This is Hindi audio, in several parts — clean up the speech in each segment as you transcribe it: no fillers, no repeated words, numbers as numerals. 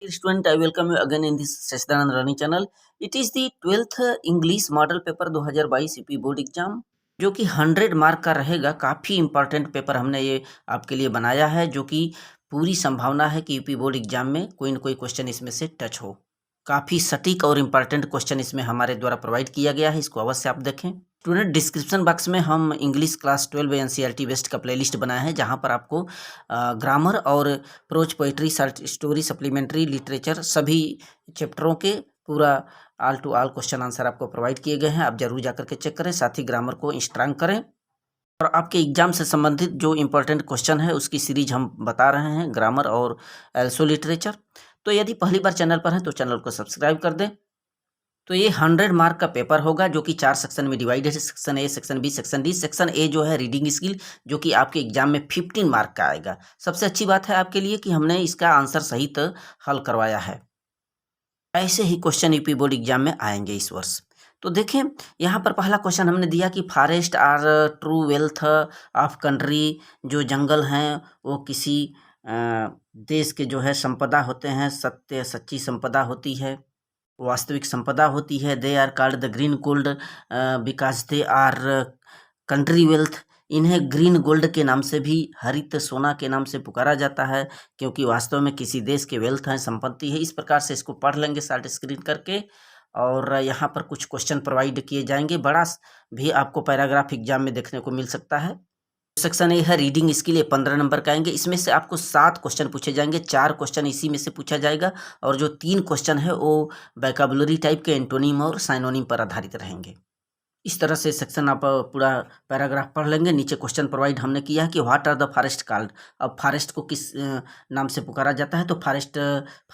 Dear student, I welcome you again in this Sachdanand Learning channel. It is the 12th English Model Paper 2022 UP board exam जो कि 100 मार्क का रहेगा। काफ़ी इंपॉर्टेंट पेपर हमने ये आपके लिए बनाया है, जो कि पूरी संभावना है कि यूपी बोर्ड एग्जाम में कोई न कोई क्वेश्चन इसमें से टच हो। काफ़ी सटीक और इम्पॉर्टेंट क्वेश्चन इसमें हमारे द्वारा प्रोवाइड किया गया है, इसको अवश्य आप देखें। स्टूडेंट, डिस्क्रिप्शन बॉक्स में हम इंग्लिश क्लास 12 एनसीईआरटी बेस्ड का प्लेलिस्ट बनाया है, जहां पर आपको ग्रामर और prose, poetry, short story, supplementary, literature सभी चैप्टरों के पूरा all to all question answer आपको प्रोवाइड किए गए हैं। आप जरूर जाकर के चेक करें, साथ ही ग्रामर को स्ट्रांग करें और आपके एग्जाम से संबंधित जो इम्पोर्टेंट क्वेश्चन है उसकी सीरीज हम बता रहे हैं, ग्रामर और एल्सो लिटरेचर। तो यदि पहली बार चैनल पर हैं तो चैनल को सब्सक्राइब कर दें। तो ये 100 मार्क का पेपर होगा, जो कि 4 सेक्शन में डिवाइडेड है। Section A, section B, section D. Section A जो है रीडिंग स्किल, जो कि आपके एग्जाम में 15 मार्क का आएगा। सबसे अच्छी बात है आपके लिए कि हमने इसका आंसर सहित हल करवाया है। ऐसे ही क्वेश्चन यूपी बोर्ड एग्जाम में आएंगे इस वर्ष। तो देखें, यहाँ पर पहला क्वेश्चन हमने दिया कि forest are true wealth of country. जो जंगल हैं वो किसी देश के जो है संपदा होते हैं, सत्य सच्ची संपदा होती है, वास्तविक संपदा होती है। They are called the green gold because they are country wealth. इन्हें ग्रीन गोल्ड के नाम से भी, हरित सोना के नाम से पुकारा जाता है, क्योंकि वास्तव में किसी देश के वेल्थ है, संपत्ति है। इस प्रकार से इसको पढ़ लेंगे शॉर्ट स्क्रीन करके। और यहाँ पर कुछ क्वेश्चन प्रोवाइड किए जाएंगे, बड़ा भी आपको पैराग्राफ एग्जाम में देखने को मिल सकता है। सेक्शन ए है रीडिंग स्किल, ये 15 नंबर का आएंगे। इसमें से आपको 7 क्वेश्चन पूछे जाएंगे, 4 क्वेश्चन इसी में से पूछा जाएगा और जो 3 क्वेश्चन है वो वोकैबुलरी टाइप के, एंटोनिम और साइनोनिम पर आधारित रहेंगे। इस तरह से सेक्शन आप पूरा पैराग्राफ पढ़ लेंगे। नीचे क्वेश्चन प्रोवाइड हमने किया है कि what are the forest called. अब फॉरेस्ट को किस नाम से पुकारा जाता है, तो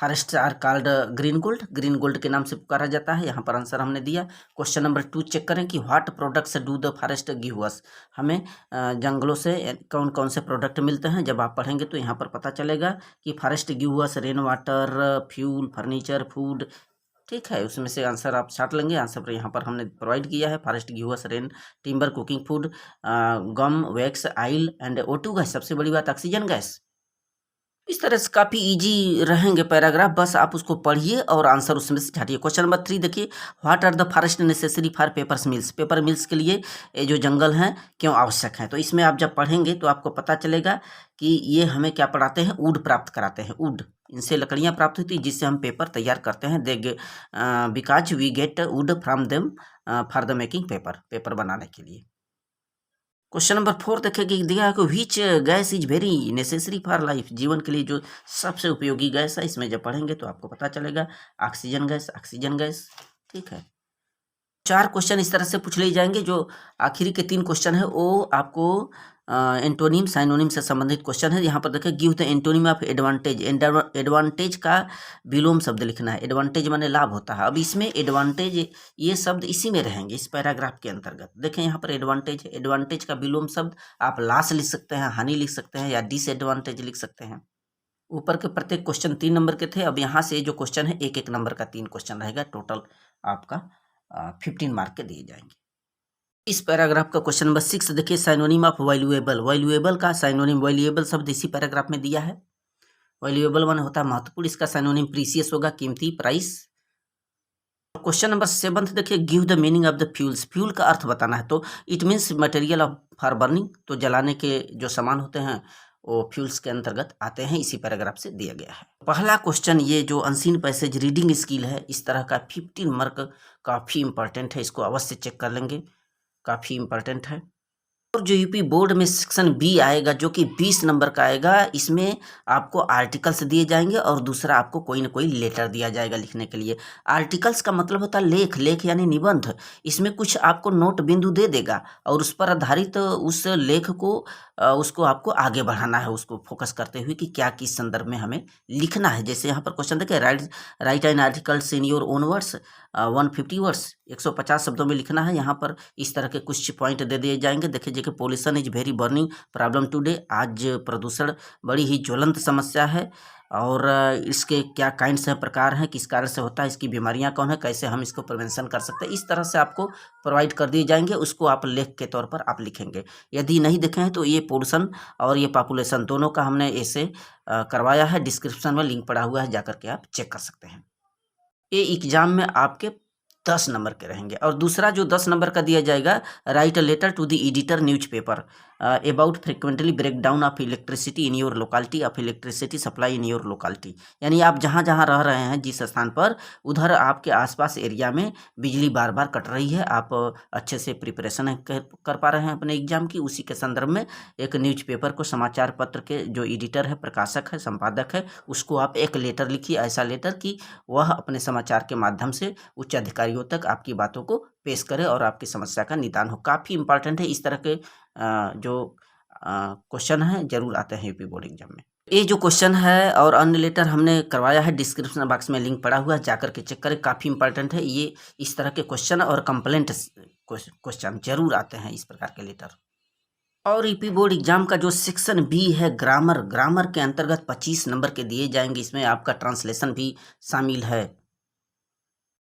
forest are called green gold, green gold के नाम से पुकारा जाता है। यहाँ पर आंसर हमने दिया। क्वेश्चन नंबर 2 चेक करें कि what products do the forest give अस। हमें जंगलों से कौन कौन से प्रोडक्ट मिलते हैं, जब आप पढ़ेंगे तो यहाँ पर पता चलेगा कि forest give us rain water, fuel, furniture, food. ठीक है, उसमें से आंसर आप छाट लेंगे। आंसर पर यहाँ पर हमने प्रोवाइड किया है, forest give us rain, timber, cooking food, gum, wax, oil and O2 gas, सबसे बड़ी बात ऑक्सीजन गैस। इस तरह से काफ़ी इजी रहेंगे पैराग्राफ, बस आप उसको पढ़िए और आंसर उसमें से छाटिए। क्वेश्चन नंबर 3 देखिए, what are the forest necessary for paper mills. Paper mills के लिए ये जो जंगल हैं क्यों आवश्यक हैं। तो इसमें आप जब पढ़ेंगे तो आपको पता चलेगा कि ये हमें क्या पढ़ाते हैं, वुड प्राप्त कराते हैं। वुड, इनसे लकड़ियाँ प्राप्त होती है जिससे हम पेपर तैयार करते हैं। Because we get wood from them for the making paper, paper बनाने के लिए। क्वेश्चन नंबर 4 देखेंगे, दिया है कि which gas is very necessary for life. जीवन के लिए जो सबसे उपयोगी गैस है, इसमें जब पढ़ेंगे तो आपको पता चलेगा ऑक्सीजन गैस, ऑक्सीजन गैस। ठीक है, 4 क्वेश्चन इस तरह से पूछ लिए जाएंगे। जो आखिरी के 3 क्वेश्चन है वो आपको एंटोनिम साइनोनिम से संबंधित क्वेश्चन है। यहाँ पर देखिए, give the antonym of advantage. Advantage का विलोम शब्द लिखना है। एडवांटेज माने लाभ होता है। अब इसमें एडवांटेज, ये शब्द इसी में रहेंगे इस पैराग्राफ के अंतर्गत। देखें यहाँ पर एडवांटेज है, एडवांटेज का विलोम शब्द आप लॉस लिख सकते हैं, हानि लिख सकते हैं, या डिसएडवांटेज लिख सकते हैं। ऊपर के प्रत्येक क्वेश्चन 3 नंबर के थे। अब यहाँ से जो क्वेश्चन है 1-1 नंबर का 3 क्वेश्चन रहेगा। टोटल आपका 15 मार्क के दिए जाएंगे। इस पैराग्राफ का क्वेश्चन नंबर 6 देखिए, साइनोनिम ऑफ वैल्यूएबल। वैल्यूएबल का साइनोनिम, वैल्यूएबल शब्द इसी पैराग्राफ में दिया है। वैल्यूएबल माने होता है महत्वपूर्ण, इसका साइनोनिम प्रीसियस होगा, कीमती, प्राइस। क्वेश्चन नंबर 7 देखिए, give the meaning of the fuels. Fuel का अर्थ बताना है, तो it means material of for burning. तो जलाने के जो सामान होते हैं वो फ्यूल्स के अंतर्गत आते हैं, इसी पैराग्राफ से दिया गया है। पहला क्वेश्चन, ये जो अनसीन पैसेज रीडिंग स्किल है, इस तरह का 15 मार्क काफ़ी इंपॉर्टेंट है, इसको अवश्य चेक कर लेंगे, काफ़ी इंपॉर्टेंट है। और जो यूपी बोर्ड में सेक्शन बी आएगा, जो कि 20 नंबर का आएगा, इसमें आपको आर्टिकल्स दिए जाएंगे और दूसरा आपको कोई ना कोई लेटर दिया जाएगा लिखने के लिए। आर्टिकल्स का मतलब होता है लेख, लेख यानी निबंध। इसमें कुछ आपको नोट बिंदु दे देगा और उस पर आधारित उस लेख को उसको आपको आगे बढ़ाना है, उसको फोकस करते हुए कि क्या किस संदर्भ में हमें लिखना है। जैसे यहाँ पर क्वेश्चन देखिए, write an articles in your own words. 150 words 150 शब्दों में लिखना है। यहाँ पर इस तरह के कुछ पॉइंट दे दिए जाएंगे। देखिए कि pollution is very burning problem today. आज प्रदूषण बड़ी ही ज्वलंत समस्या है और इसके क्या काइंड्स हैं, प्रकार हैं, किस कारण से होता है, इसकी बीमारियां कौन है, कैसे हम इसको प्रिवेंशन कर सकते हैं, इस तरह से आपको प्रोवाइड कर दिए जाएंगे। उसको आप लेख के तौर पर आप लिखेंगे। यदि नहीं देखे हैं तो ये पोल्यूशन और ये पॉपुलेशन दोनों का हमने ऐसे करवाया है। डिस्क्रिप्शन में लिंक पड़ा हुआ है, जाकर के आप चेक कर सकते हैं। ये एग्जाम में आपके 10 नंबर के रहेंगे। और दूसरा जो 10 नंबर का दिया जाएगा, write a letter to the editor newspaper about frequently break down of electricity in your locality, of electricity supply in your locality. यानी आप जहाँ जहाँ रह रहे हैं, जिस स्थान पर, उधर आपके आसपास एरिया में बिजली बार बार कट रही है, आप अच्छे से प्रिपरेशन कर पा रहे हैं अपने एग्जाम की, उसी के संदर्भ में एक न्यूज़पेपर को, समाचार पत्र के जो एडिटर है, प्रकाशक है, संपादक है, उसको आप एक लेटर लिखिए, ऐसा लेटर कि वह अपने समाचार के माध्यम से उच्च अधिकारियों तक आपकी बातों को पेश करे और आपकी समस्या का निदान हो। काफ़ी इंपॉर्टेंट है। इस तरह के जो क्वेश्चन हैं जरूर आते हैं यूपी बोर्ड एग्जाम में। ये जो क्वेश्चन है और अन्य लेटर हमने करवाया है, डिस्क्रिप्शन बॉक्स में लिंक पड़ा हुआ है, जाकर के चेक करें। काफ़ी इंपॉर्टेंट है ये। इस तरह के क्वेश्चन और कंप्लेंट क्वेश्चन जरूर आते हैं इस प्रकार के लेटर। और यूपी बोर्ड एग्जाम का जो सेक्शन बी है, ग्रामर के अंतर्गत 25 नंबर के दिए जाएंगे। इसमें आपका ट्रांसलेशन भी शामिल है।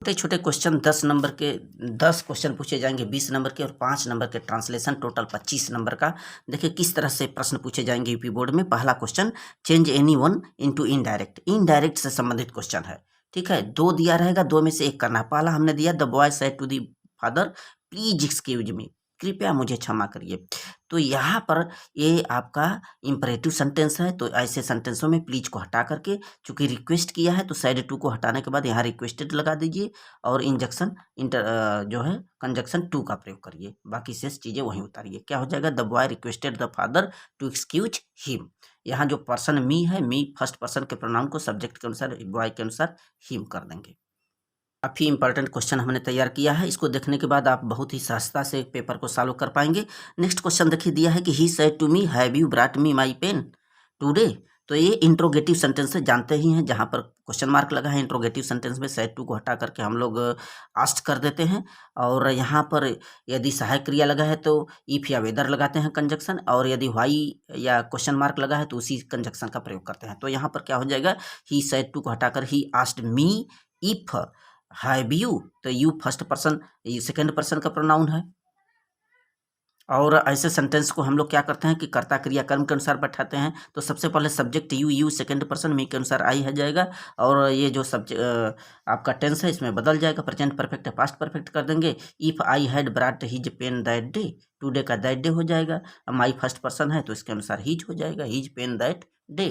छोटे छोटे क्वेश्चन 10 नंबर के 10 क्वेश्चन पूछे जाएंगे 20 नंबर के, और 5 नंबर के ट्रांसलेशन, टोटल 25 नंबर का। देखिए किस तरह से प्रश्न पूछे जाएंगे यूपी बोर्ड में। पहला question, change any one into indirect. Indirect से संबंधित क्वेश्चन है, ठीक है। 2 दिया रहेगा, 2 में से एक करना है। पहला हमने दिया, the boy said to the father please excuse me, कृपया मुझे क्षमा करिए। तो यहाँ पर ये आपका इंपरेटिव सेंटेंस है, तो ऐसे सेंटेंसों में प्लीज को हटा करके, चूंकि रिक्वेस्ट किया है तो साइड टू को हटाने के बाद यहाँ रिक्वेस्टेड लगा दीजिए और इंजक्शन जो है कंजक्शन टू का प्रयोग करिए। बाकी शेष चीज़ें वहीं उतारिए। क्या हो जाएगा, the boy requested the father to excuse him. यहाँ जो पर्सन मी है, मी फर्स्ट पर्सन के प्रोनाउन को सब्जेक्ट के अनुसार, बॉय के अनुसार हिम कर देंगे। काफ़ी इंपॉर्टेंट क्वेश्चन हमने तैयार किया है। इसको देखने के बाद आप बहुत ही सहजता से पेपर को सॉल्व कर पाएंगे। नेक्स्ट क्वेश्चन देखिए, दिया है कि he said to me have you brought me my pen today. तो ये इंट्रोगेटिव सेंटेंस से जानते ही हैं, जहाँ पर क्वेश्चन मार्क लगा है इंट्रोगेटिव सेंटेंस में, सेड टू को हटा करके हम लोग आस्ट कर देते हैं। और यहाँ पर यदि सहायक क्रिया लगा है तो इफ या वेदर लगाते हैं कंजक्शन, और यदि वाई या क्वेश्चन मार्क लगा है तो उसी कंजक्शन का प्रयोग करते हैं। तो यहाँ पर क्या हो जाएगा, ही सेड टू को हटाकर ही asked me if have you, तो you first person, you second person का प्रोनाउन है। और ऐसे सेंटेंस को हम लोग क्या करते हैं कि कर्ता क्रिया कर्म के अनुसार बैठाते हैं। तो सबसे पहले सब्जेक्ट यू सेकेंड पर्सन, मी के अनुसार आई है जाएगा, और ये जो सब्जेक्ट आपका टेंस है इसमें बदल जाएगा, प्रेजेंट परफेक्ट है पास्ट परफेक्ट कर देंगे। If I had brought his pen that day, today का दैट डे हो जाएगा। माई फर्स्ट पर्सन है तो इसके अनुसार हिज हो जाएगा, हिज पेन दैट डे।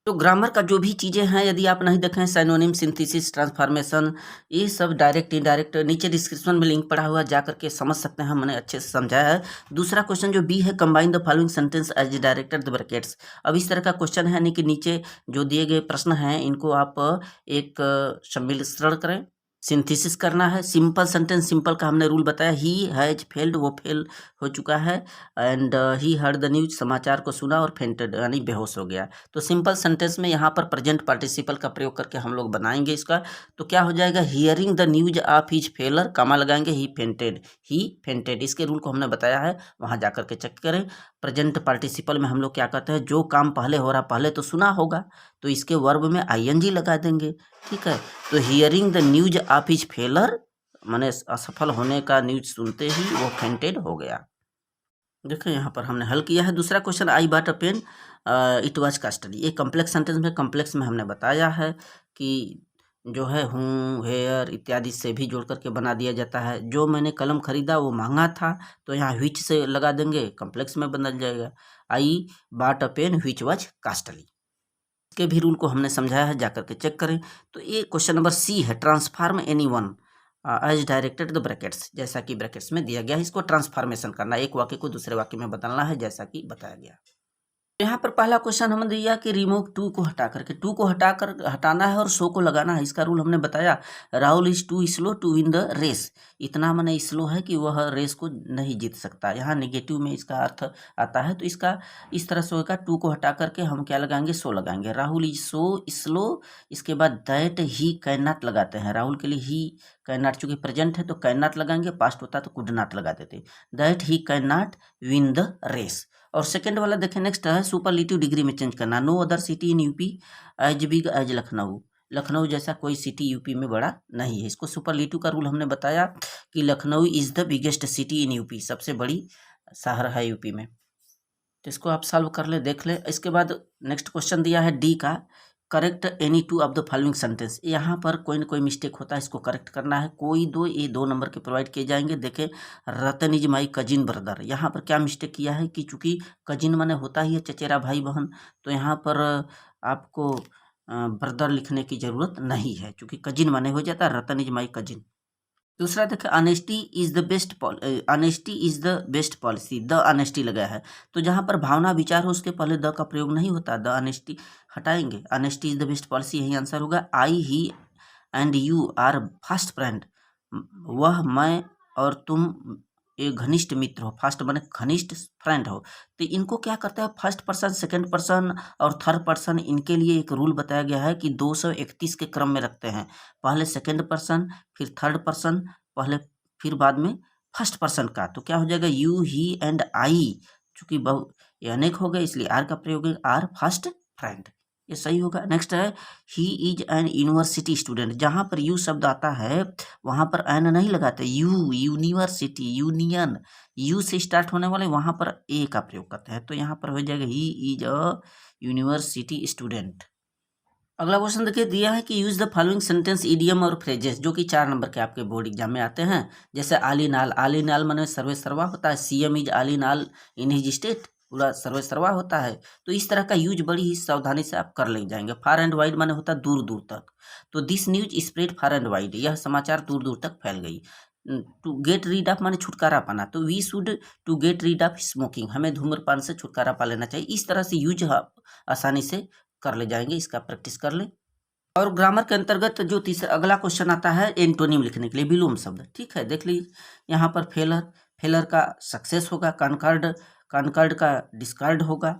तो ग्रामर का जो भी चीज़ें हैं, यदि आप नहीं देखें, साइनोनिम, सिंथेसिस, ट्रांसफॉर्मेशन, ये सब डायरेक्ट इनडायरेक्ट नीचे डिस्क्रिप्शन में लिंक पड़ा हुआ है, जा करके समझ सकते हैं। मैंने अच्छे से समझाया है। दूसरा क्वेश्चन जो बी है, combine the following sentence as directed the brackets. अब इस तरह का क्वेश्चन है, यानी कि नीचे जो दिए गए प्रश्न हैं इनको आप एक सम्मिश्रण करें, सिंथेसिस करना है। सिंपल सेंटेंस, सिंपल का हमने रूल बताया, ही हैज फेल्ड, वो फेल हो चुका है। And he heard the news, समाचार को सुना और फेंटेड यानी बेहोश हो गया। तो सिंपल सेंटेंस में यहाँ पर प्रेजेंट पार्टिसिपल का प्रयोग करके हम लोग बनाएंगे इसका। तो क्या हो जाएगा, hearing the news of his failure, comma लगाएंगे, ही फेंटेड। इसके रूल को हमने बताया है, वहाँ जाकर के चेक करें। प्रेजेंट पार्टिसिपल में हम लोग क्या करते हैं, जो काम पहले हो रहा, पहले तो सुना होगा, तो इसके वर्ब में आईएनजी लगा देंगे, ठीक है। तो hearing the news of his failure माने असफल होने का न्यूज सुनते ही वो फेंटेड हो गया। देखिए यहाँ पर हमने हल किया है। दूसरा question, I bought a pen it was costly. ये कॉम्प्लेक्स सेंटेंस में, कॉम्प्लेक्स में हमने बताया है कि जो है हूँ, हेयर इत्यादि से भी जोड़ करके बना दिया जाता है। जो मैंने कलम खरीदा वो महंगा था, तो यहाँ व्हिच से लगा देंगे, कॉम्प्लेक्स में बदल जाएगा। I bought a pen which was costly. के भी रूल को हमने समझाया है, जाकर के चेक करें। तो ये क्वेश्चन नंबर सी है, transform any one as directed the brackets. जैसा कि ब्रैकेट्स में दिया गया है, इसको ट्रांसफॉर्मेशन करना, एक वाक्य को दूसरे वाक्य में बदलना है, जैसा कि बताया गया। यहाँ पर पहला क्वेश्चन हमने दिया कि रिमूव टू को हटा करके, टू को हटाना है और सो को लगाना है। इसका रूल हमने बताया, Rahul is too slow to win the race. इतना मैंने स्लो है कि वह रेस को नहीं जीत सकता। यहाँ नेगेटिव में इसका अर्थ आता है, तो इसका इस तरह से होगा, टू को हटा करके हम क्या लगाएंगे, सो लगाएंगे। राहुल इज सो स्लो, इसके बाद दैट ही कैन नॉट लगाते हैं। राहुल के लिए ही कैन नॉट, चूंकि प्रेजेंट है तो कैन नॉट लगाएंगे, पास्ट होता तो कुड नॉट लगा देते। That he can not win the race. और सेकंड वाला देखें, नेक्स्ट है सुपरलेटिव डिग्री में चेंज करना। No other city in UP as big as Lucknow. Lucknow जैसा कोई सिटी यूपी में बड़ा नहीं है। इसको सुपरलेटिव का रूल हमने बताया कि Lucknow is the biggest city in UP, सबसे बड़ी शहर है यूपी में। तो इसको आप सॉल्व कर ले, देख ले। इसके बाद नेक्स्ट क्वेश्चन दिया है डी का, correct any two of the following sentence. यहाँ पर कोई ना कोई मिस्टेक होता है, इसको करेक्ट करना है। कोई दो, ये 2 नंबर के प्रोवाइड किए जाएंगे। देखें, रतन इज माई कजिन ब्रदर, यहाँ पर क्या मिस्टेक किया है कि चूंकि कजिन माने होता ही है चचेरा भाई बहन, तो यहाँ पर आपको ब्रदर लिखने की जरूरत नहीं है, चूंकि कजिन माने हो जाता है रतन इज माई कजिन। दूसरा देखें, honesty is the best policy. The honesty लगा है, तो जहाँ पर भावना विचार हो उसके पहले द का प्रयोग नहीं होता। द ऑनेस्टी हटाएंगे, honesty is the best policy, यही आंसर होगा। I he and you are fast friend, वह मैं और तुम एक घनिष्ठ मित्र हो। फास्ट माने घनिष्ठ, फ्रेंड हो। तो इनको क्या करता है, फर्स्ट पर्सन, सेकंड पर्सन और थर्ड पर्सन, इनके लिए एक रूल बताया गया है कि 231 के क्रम में रखते हैं। पहले सेकंड पर्सन, फिर थर्ड पर्सन, पहले फिर बाद में फर्स्ट पर्सन का। तो क्या हो जाएगा, यू ही एंड आई, चूंकि बहु ये अनेक हो गए इसलिए आर का प्रयोग है, आर फर्स्ट फ्रेंड, ये सही होगा। नेक्स्ट है, he is an university student. जहाँ पर यू शब्द आता है वहाँ पर एन नहीं लगाते, यू, यूनिवर्सिटी, यूनियन, यू से स्टार्ट होने वाले वहाँ पर ए का प्रयोग करते हैं। तो यहाँ पर हो जाएगा, he is a university student. अगला क्वेश्चन देखिए, दिया है कि use the following sentence, idiom और फ्रेजेस, जो कि 4 नंबर के आपके बोर्ड एग्जाम में आते हैं। जैसे आली नाल, आली नाल माने सर्वे सर्वा होता है। सीएम इज आली नाल इन हिज स्टेट, पूरा सर्वे सर्वा होता है। तो इस तरह का यूज बड़ी ही सावधानी से आप कर ले जाएंगे। फार एंड वाइड माने होता है दूर दूर तक, तो this news spread far and wide, यह समाचार दूर दूर तक फैल गई। टू गेट रीड ऑफ माने छुटकारा पाना, तो we should to get rid of smoking, हमें धूम्रपान से छुटकारा पा लेना चाहिए। इस तरह से यूज आसानी से कर ले जाएंगे, इसका प्रैक्टिस कर ले। और ग्रामर के अंतर्गत जो तीसरा अगला क्वेश्चन आता है, एंटोनिम लिखने के लिए विलोम शब्द। ठीक है, देख लीजिए, यहाँ पर फेलर, फेलर का सक्सेस होगा। कॉनकॉर्ड, कॉनकॉर्ड का डिस्कार्ड होगा।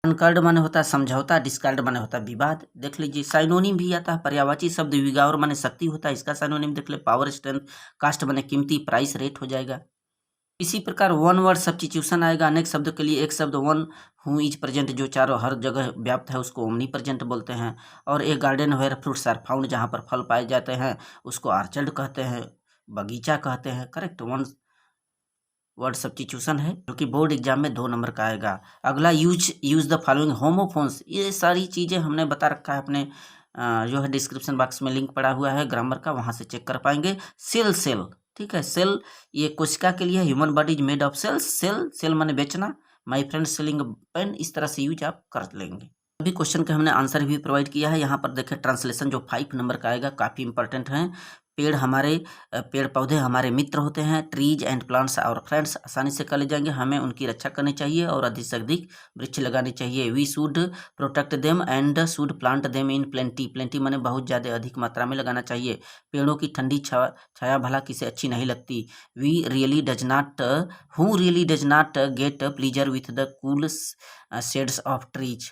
कॉनकॉर्ड माने होता है समझौता, डिस्कार्ड माने होता है विवाद। देख लीजिए, साइनोनिम भी आता है। पर्यायवाची शब्द विगावर माने शक्ति होता है, इसका साइनोनिम देख ले, पावर, स्ट्रेंथ। कास्ट माने कीमती, प्राइस, रेट हो जाएगा। इसी प्रकार वन वर्ड सब्स्टिट्यूशन आएगा। अनेक शब्द के लिए एक शब्द वन, हु इज प्रेजेंट, जो चारों हर जगह व्याप्त है उसको ओमनी प्रेजेंट बोलते हैं। और a garden where fruits are found, जहाँ पर फल पाए जाते हैं उसको आर्चर्ड कहते हैं, बगीचा कहते हैं। करेक्ट, वन वर्ड सब्स्टिट्यूशन है, जो कि बोर्ड एग्जाम में 2 नंबर का आएगा। अगला, यूज द फॉलोइंग होमोफोन्स। ये सारी चीज़ें हमने बता रखा है अपने जो है डिस्क्रिप्शन बॉक्स में लिंक पड़ा हुआ है ग्रामर का, वहाँ से चेक कर पाएंगे। सेल, सेल, ठीक है, सेल ये कोशिका के लिए, human body is made of cells. Cell, cell माने बेचना। माय फ्रेंड सेलिंग पेन, इस तरह से यूज आप कर लेंगे। सभी क्वेश्चन के हमने आंसर भी प्रोवाइड किया है। यहाँ पर देखें, ट्रांसलेशन जो 5 नंबर का आएगा, काफ़ी इंपॉर्टेंट है। पेड़ पौधे हमारे मित्र होते हैं। ट्रीज एंड प्लांट्स और फ्रेंड्स, आसानी से कर ले जाएंगे। हमें उनकी रक्षा करनी चाहिए और अधिक से अधिक वृक्ष लगानी चाहिए। We should protect them and should plant them in plenty, plenty माने बहुत ज़्यादा अधिक मात्रा में लगाना चाहिए। पेड़ों की ठंडी छाया भला किसे अच्छी नहीं लगती। Who really does not get pleasure with the cool shades of trees.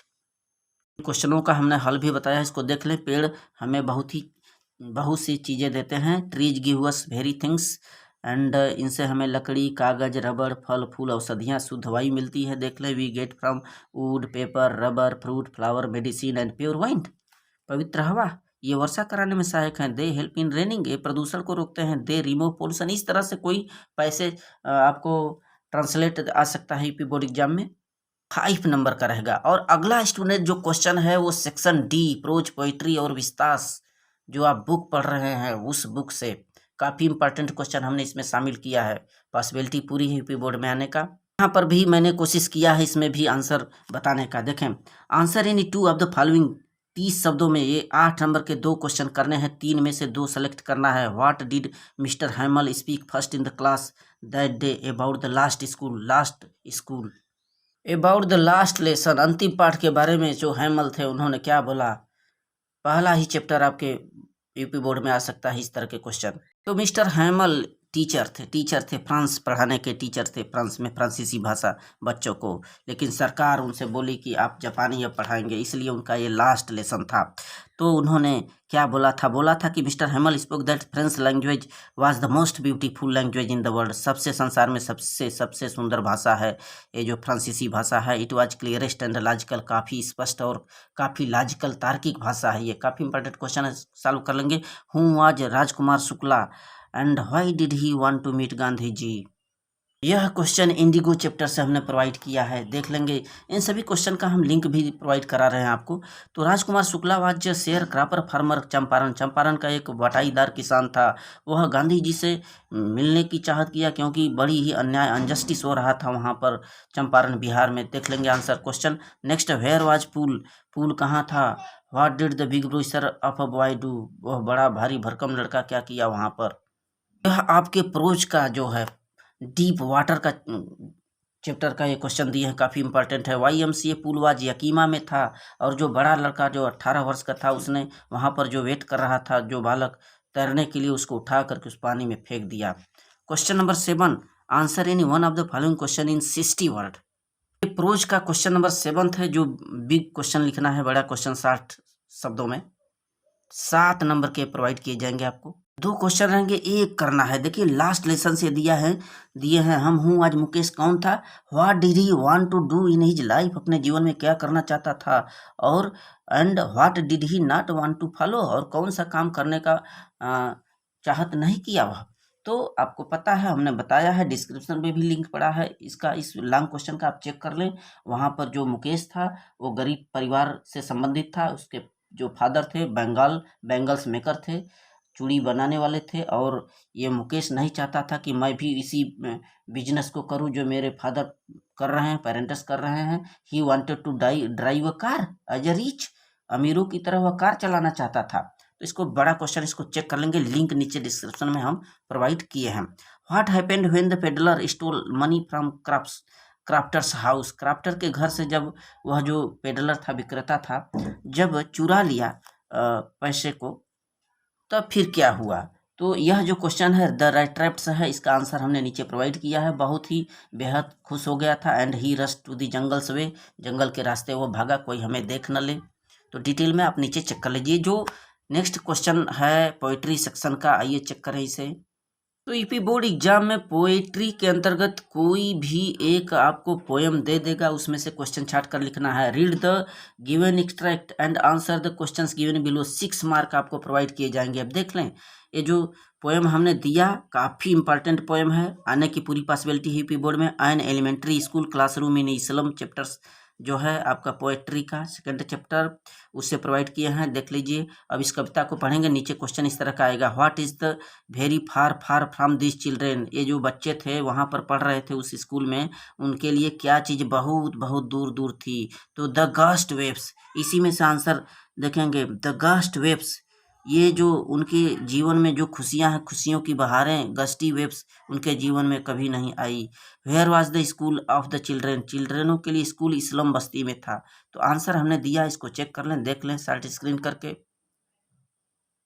क्वेश्चनों का हमने हल भी बताया, इसको देख लें। पेड़ हमें बहुत सी चीज़ें देते हैं। Trees give us very things and इनसे हमें लकड़ी, कागज, रबड़, फल फूल, औषधियाँ, शुद्ध हवाई मिलती है। देख लें, we get from wood, paper, rubber, fruit, flower, medicine and pure wine, पवित्र हवा। ये वर्षा कराने में सहायक हैं। दे हेल्प इन रेनिंग, ये प्रदूषण को रोकते हैं। They remove pollution. इस तरह से कोई पैसे आपको ट्रांसलेट आ सकता है यूपी बोर्ड एग्जाम में, 5 नंबर का रहेगा। और अगला स्टूडेंट जो क्वेश्चन है वो सेक्शन डी, प्रोज, पोइट्री और विस्तास, जो आप बुक पढ़ रहे हैं उस बुक से काफ़ी इंपॉर्टेंट क्वेश्चन हमने इसमें शामिल किया है। पॉसिबिलिटी पूरी है यूपी बोर्ड में आने का। यहाँ पर भी मैंने कोशिश किया है इसमें भी आंसर बताने का। देखें, answer in 2 of the following, 30 शब्दों में ये 8 नंबर के 2 क्वेश्चन करने हैं। 3 में से 2 सेलेक्ट करना है। What did mister हैमल speak first in the class that day about the last school, last school. About the last lesson, अंतिम पाठ के बारे में जो हैमल थे उन्होंने क्या बोला। पहला ही चैप्टर आपके यूपी बोर्ड में आ सकता है इस तरह के क्वेश्चन। तो मिस्टर हैमल टीचर थे, फ्रांस पढ़ाने के टीचर थे, फ्रांस में फ्रांसीसी भाषा बच्चों को। लेकिन सरकार उनसे बोली कि आप जापानी अब पढ़ाएंगे, इसलिए उनका ये लास्ट लेसन था। तो उन्होंने क्या बोला था कि mister हैमल spoke that French language was the most beautiful language in the world. सबसे संसार में सबसे सुंदर भाषा है ये जो फ्रांसीसी भाषा है। It was clearest and logical, काफ़ी स्पष्ट और काफ़ी लॉजिकल तार्किक भाषा है ये। काफ़ी इंपॉर्टेंट क्वेश्चन है, सॉल्व कर लेंगे। Who was Rajkumar Shukla and why did he want to meet Gandhi ji. यह क्वेश्चन इंडिगो चैप्टर से हमने प्रोवाइड किया है, देख लेंगे। इन सभी क्वेश्चन का हम लिंक भी प्रोवाइड करा रहे हैं आपको। तो Rajkumar Shukla was share cropper farmer Champaran का एक बटाईदार किसान था। वह गांधी जी से मिलने की चाहत किया क्योंकि बड़ी ही अन्याय अनजस्टिस हो रहा था वहाँ पर चंपारण बिहार में। देख लेंगे answer question. Next, where was पुल कहाँ था। What did the big bruiser of a boy do, वह बड़ा भारी भरकम लड़का क्या किया वहाँ पर। यह आपके प्रोज का जो है डीप वाटर का चैप्टर का ये क्वेश्चन दिए हैं, काफ़ी इंपॉर्टेंट है। YMCA पुल वाज यकीमा में था और जो बड़ा लड़का जो 18 वर्ष का था उसने वहाँ पर जो वेट कर रहा था जो बालक तैरने के लिए, उसको उठा करके उस पानी में फेंक दिया। Question number 7, answer any one of the following question in 60 word. ये प्रोज का क्वेश्चन नंबर 7 है, जो बिग क्वेश्चन लिखना है, बड़ा क्वेश्चन 60 शब्दों में 7 नंबर के प्रोवाइड किए जाएंगे आपको। 2 क्वेश्चन रहेंगे, एक करना है। देखिए लास्ट लेसन से दिए हैं हम हूँ आज मुकेश कौन था। What did he want to do in his life, अपने जीवन में क्या करना चाहता था। और and what did he not want to follow, और कौन सा काम करने का चाहत नहीं किया वह। तो आपको पता है, हमने बताया है, डिस्क्रिप्शन में भी लिंक पड़ा है इसका। इस लॉन्ग क्वेश्चन का आप चेक कर लें। वहाँ पर जो मुकेश था वो गरीब परिवार से संबंधित था। उसके जो फादर थे बैंगल्स मेकर थे, चूड़ी बनाने वाले थे। और ये मुकेश नहीं चाहता था कि मैं भी इसी बिजनेस को करूं जो मेरे फादर कर रहे हैं, पेरेंट्स कर रहे हैं। He wanted to drive a car as a rich, अमीरों की तरह वह कार चलाना चाहता था। तो इसको बड़ा क्वेश्चन, इसको चेक कर लेंगे, लिंक नीचे डिस्क्रिप्शन में हम प्रोवाइड किए हैं। What happened when the peddler stole money from crofter's house, crofter के घर से जब वह जो पेडलर था, विक्रेता था, जब चुरा लिया पैसे को, तब फिर क्या हुआ। तो यह जो क्वेश्चन है द राइट्रैप्ट्स है, इसका आंसर हमने नीचे प्रोवाइड किया है। बहुत ही बेहद खुश हो गया था। And he rush to the jungles way, जंगल के रास्ते वो भागा, कोई हमें देख न ले। तो डिटेल में आप नीचे चेक कर लीजिए। जो नेक्स्ट क्वेश्चन है पोइट्री सेक्शन का, आइए चेक करें इसे। तो यूपी बोर्ड एग्जाम में पोएट्री के अंतर्गत कोई भी एक आपको पोएम दे देगा, उसमें से क्वेश्चन छाट कर लिखना है। Read the given extract and answer the questions given below. 6 mark आपको प्रोवाइड किए जाएंगे। अब देख लें, ये जो पोएम हमने दिया काफ़ी इंपॉर्टेंट पोएम है, आने की पूरी पॉसिबिलिटी है यूपी बोर्ड में। An elementary school classroom in a slum chapters जो है आपका पोएट्री का सेकंड चैप्टर, उससे प्रोवाइड किए हैं, देख लीजिए। अब इस कविता को पढ़ेंगे, नीचे क्वेश्चन इस तरह का आएगा। What is the very far far from this children, ये जो बच्चे थे वहाँ पर पढ़ रहे थे उस स्कूल में, उनके लिए क्या चीज़ बहुत बहुत दूर दूर थी। तो द गस्ट वेव्स, इसी में से आंसर देखेंगे। द गस्ट वेव्स, ये जो उनके जीवन में जो खुशियां हैं, खुशियों की बहारें, गस्टी वेव्स उनके जीवन में कभी नहीं आई। Where was the school of the children, चिल्ड्रेनों के लिए स्कूल इस्लाम बस्ती में था। तो आंसर हमने दिया, इसको चेक कर लें, देख लें शार्ट स्क्रीन करके।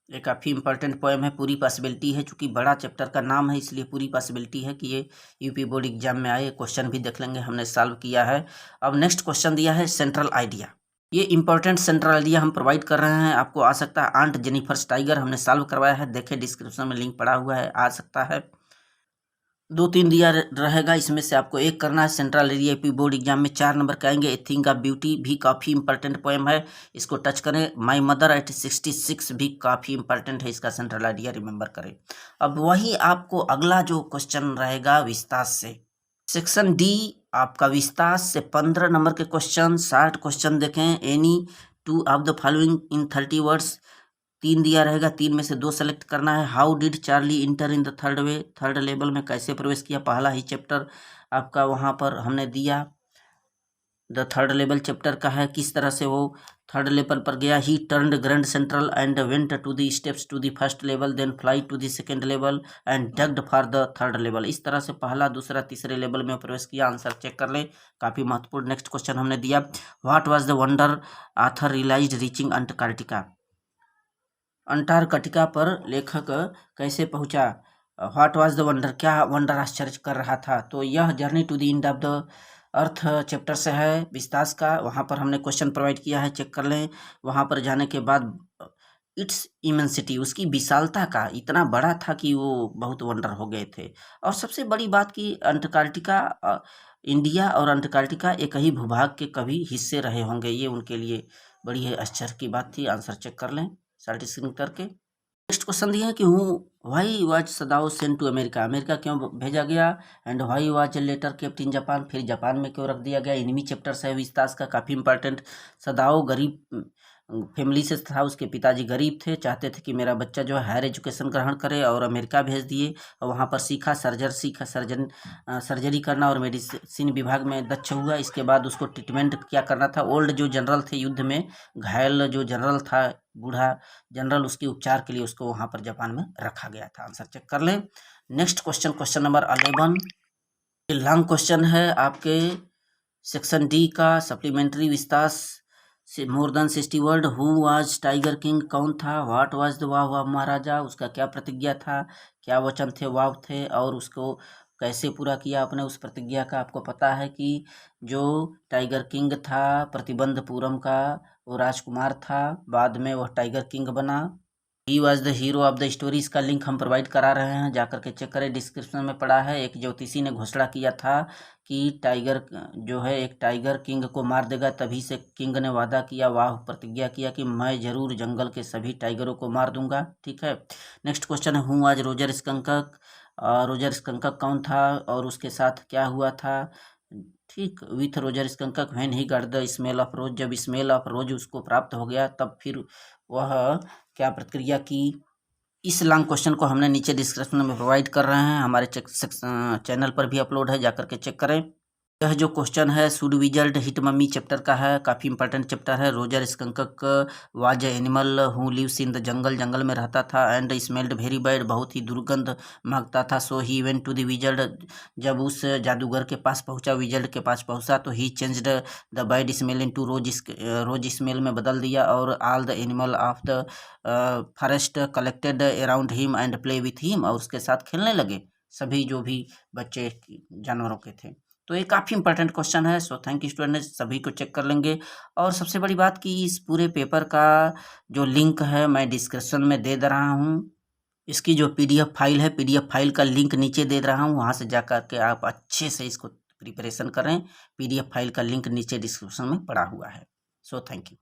ये काफ़ी इंपॉर्टेंट पोएम है, पूरी पॉसिबिलिटी है, चूंकि बड़ा चैप्टर का नाम है इसलिए पूरी पॉसिबिलिटी है कि ये यूपी बोर्ड एग्जाम में आए। क्वेश्चन भी देख लेंगे, हमने सॉल्व किया है। अब नेक्स्ट क्वेश्चन दिया है सेंट्रल आइडिया। ये इंपॉर्टेंट सेंट्रल आइडिया हम प्रोवाइड कर रहे हैं, आपको आ सकता है। आंट जेनिफर्स टाइगर हमने सॉल्व करवाया है, देखें डिस्क्रिप्शन में लिंक पड़ा हुआ है, आ सकता है। 2-3 दिया रहेगा, इसमें से आपको एक करना है। Central area UP board exam में 4 नंबर के आएंगे। ए थिंग ऑफ ब्यूटी भी काफ़ी इंपॉर्टेंट पोएम है, इसको टच करें। माई मदर एट 66 भी काफ़ी इंपॉर्टेंट है, इसका सेंट्रल आइडिया रिमेंबर करें। अब वही आपको अगला जो क्वेश्चन रहेगा विस्तार से, सेक्शन डी आपका विस्तार से 15 नंबर के क्वेश्चन, 60 क्वेश्चन देखें। Any 2 of the following in 30 words, 3 दिया रहेगा, 3 में से 2 सेलेक्ट करना है। How did Charlie inter in the third way, third level में कैसे प्रवेश किया, पहला ही चैप्टर आपका वहाँ पर हमने दिया। द थर्ड लेवल चैप्टर का है, किस तरह से वो थर्ड लेवल पर गया। He turned Grand Central and went to the steps to the first level, then fly to the second level and ducked for the third level. इस तरह से पहला, दूसरा, तीसरे लेवल में प्रवेश किया। आंसर चेक कर लें, काफ़ी महत्वपूर्ण। नेक्स्ट क्वेश्चन हमने दिया, what was the wonder Arthur realized reaching Antarctica. Antarctica पर लेखक कैसे पहुंचा। व्हाट वाज द वंडर, क्या वंडर आश्चर्य कर रहा था। तो यह journey to the end of the earth chapter से है, विस्तास का। वहाँ पर हमने क्वेश्चन प्रोवाइड किया है, चेक कर लें। वहाँ पर जाने के बाद इट्स इमेंसिटी, उसकी विशालता का इतना बड़ा था कि वो बहुत वंडर हो गए थे। और सबसे बड़ी बात कि अंटार्कटिका, इंडिया और अंटार्कटिका एक ही भूभाग के कभी हिस्से रहे होंगे, ये उनके लिए बड़ी आश्चर्य की बात थी। आंसर चेक कर लें सर्टिफिकेट करके। नेक्स्ट क्वेश्चन दिया है कि हूँ why was Sadao sent to America, America क्यों भेजा गया। And why was letter kept in Japan, फिर जापान में क्यों रख दिया गया। इनमी चैप्टर है विस्तास का, काफ़ी इंपॉर्टेंट। सदाओ गरीब फैमिली से था, उसके पिताजी गरीब थे, चाहते थे कि मेरा बच्चा जो है हायर एजुकेशन ग्रहण करे, और अमेरिका भेज दिए। और वहाँ पर सीखा सर्जरी करना, और मेडिसिन विभाग में दक्ष हुआ। इसके बाद उसको ट्रीटमेंट क्या करना था। ओल्ड जो जनरल थे, युद्ध में घायल जो जनरल था, बूढ़ा जनरल, उसके उपचार के लिए उसको वहाँ पर जापान में रखा गया था। आंसर चेक कर लें। Next question, question number 11, long question है आपके सेक्शन डी का, सप्लीमेंट्री विस्तास से। More than 60 word, who was tiger king, कौन था। What was the vow of Maharaja, उसका क्या प्रतिज्ञा था, क्या वचन थे, वाव थे, और उसको कैसे पूरा किया अपने उस प्रतिज्ञा का। आपको पता है कि जो टाइगर किंग था प्रतिबंधपुरम का, वो राजकुमार था, बाद में वह टाइगर किंग बना। He was the hero of the story, इसका लिंक हम प्रोवाइड करा रहे हैं, जाकर के चेक करें, डिस्क्रिप्शन में पड़ा है। एक ज्योतिषी ने घोषणा किया था कि टाइगर जो है एक टाइगर किंग को मार देगा, तभी से किंग ने वादा किया, वाह प्रतिज्ञा किया कि मैं जरूर जंगल के सभी टाइगरों को मार दूंगा। ठीक है। नेक्स्ट क्वेश्चन है, हूँ आज रोजर स्कंकक, रोजर स्कंकक कौन था और उसके साथ क्या हुआ था। ठीक, with Roger Skunk when he got the smell of rose, जब स्मेल ऑफ रोज उसको प्राप्त हो गया, तब फिर वह क्या प्रतिक्रिया की। इस लॉन्ग क्वेश्चन को हमने नीचे डिस्क्रिप्शन में प्रोवाइड कर रहे हैं, हमारे चैनल पर भी अपलोड है, जाकर के चेक करें। यह जो क्वेश्चन है should wizard hit mommy chapter का है, काफ़ी इंपॉर्टेंट चैप्टर है। Roger Skunk was animal who lives in the jungle, जंगल में रहता था। एंड स्मेल्ड वेरी बैड, बहुत ही दुर्गंध महकता था। सो ही वेंट टू द विजल्ड, जब उस जादूगर के पास पहुंचा, विजल्ड के पास पहुंचा, तो he changed the bad smell into rose smell में बदल दिया। और all the animal of the forest collected around him and play with him, और उसके साथ खेलने लगे सभी जो भी बच्चे जानवरों के थे। तो ये काफ़ी इंपॉर्टेंट क्वेश्चन है। सो थैंक यू स्टूडेंट, सभी को चेक कर लेंगे। और सबसे बड़ी बात कि इस पूरे पेपर का जो लिंक है मैं डिस्क्रिप्शन में दे रहा हूँ। इसकी जो पीडीएफ फाइल है, पीडीएफ फाइल का लिंक नीचे दे रहा हूँ, वहाँ से जाकर के आप अच्छे से इसको प्रिपरेशन करें। पीडीएफ फाइल का लिंक नीचे डिस्क्रिप्शन में पड़ा हुआ है। So thank you.